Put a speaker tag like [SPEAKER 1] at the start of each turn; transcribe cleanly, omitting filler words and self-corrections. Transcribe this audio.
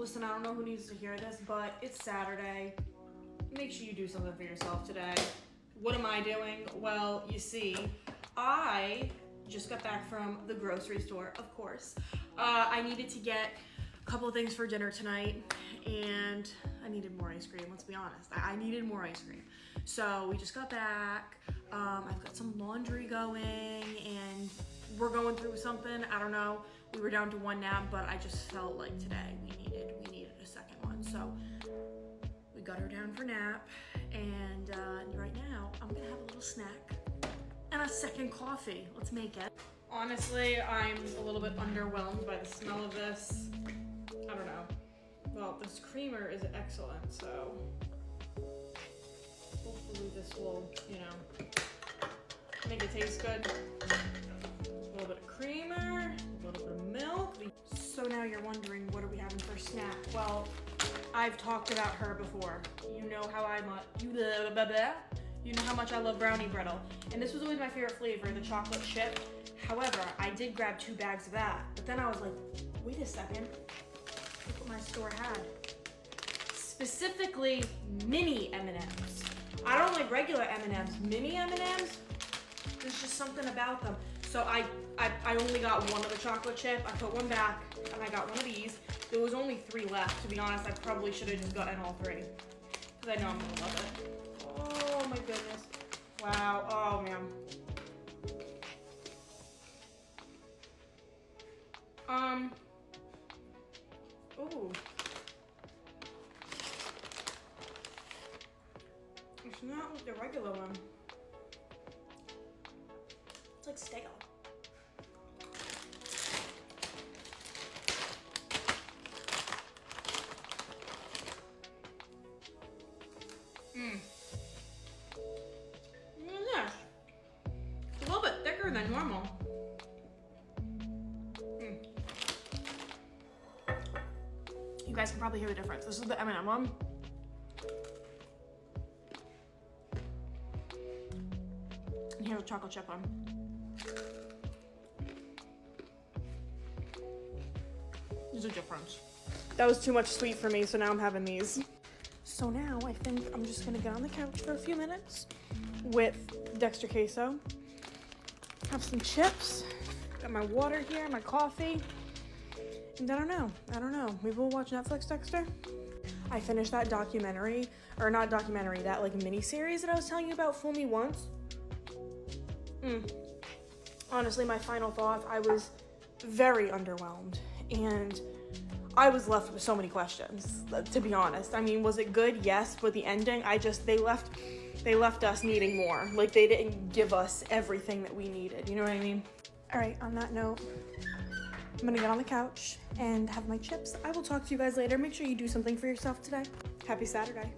[SPEAKER 1] Listen, I don't know who needs to hear this, but it's Saturday. Make sure you do something for yourself today. What am I doing? Well, you see, I just got back from the grocery store, of course. I needed to get a couple of things for dinner tonight, and I needed more ice cream, let's be honest. I needed more ice cream. So we just got back. I've got some laundry going, and we're going through something. I don't know. We were down to one nap, but I just felt like today we needed a second one. So we got her down for nap, and right now I'm gonna have a little snack and a second coffee. Let's make it. Honestly, I'm a little bit underwhelmed by the smell of this. I don't know. Well, this creamer is excellent, so hopefully this will, make it taste good. A little bit of creamer, a little bit of milk. So now you're wondering, what are we having for a snack? Well, I've talked about her before. You know how much I love brownie brittle. And this was always my favorite flavor, the chocolate chip. However, I did grab 2 bags of that, but then I was like, wait a second, look what my store had. Specifically, mini M&Ms. I don't like regular M&Ms. Mini M&Ms, there's just something about them. So I only got one of the chocolate chip. I put one back, and I got one of these. There was only 3 left. To be honest, I probably should have just gotten all 3, because I know I'm gonna love it. Oh my goodness. Wow, oh man. Ooh. It's not like the regular one. It's like stale. Yes. It's a little bit thicker than normal. You guys can probably hear the difference. This is the M&M one. And here's the chocolate chip one. There's a difference. That was too much sweet for me, so now I'm having these. So now I think I'm just gonna get on the couch for a few minutes with Dexter queso, have some chips, got my water here, my coffee, and I don't know. Maybe we'll watch Netflix, Dexter? I finished that documentary, or not documentary, that like mini series that I was telling you about, Fool Me Once. Honestly, my final thoughts, I was very underwhelmed, and I was left with so many questions, to be honest. I mean, was it good? Yes, but the ending, they left us needing more. Like, they didn't give us everything that we needed, you know what I mean? All right, on that note, I'm gonna get on the couch and have my chips. I will talk to you guys later. Make sure you do something for yourself today. Happy Saturday.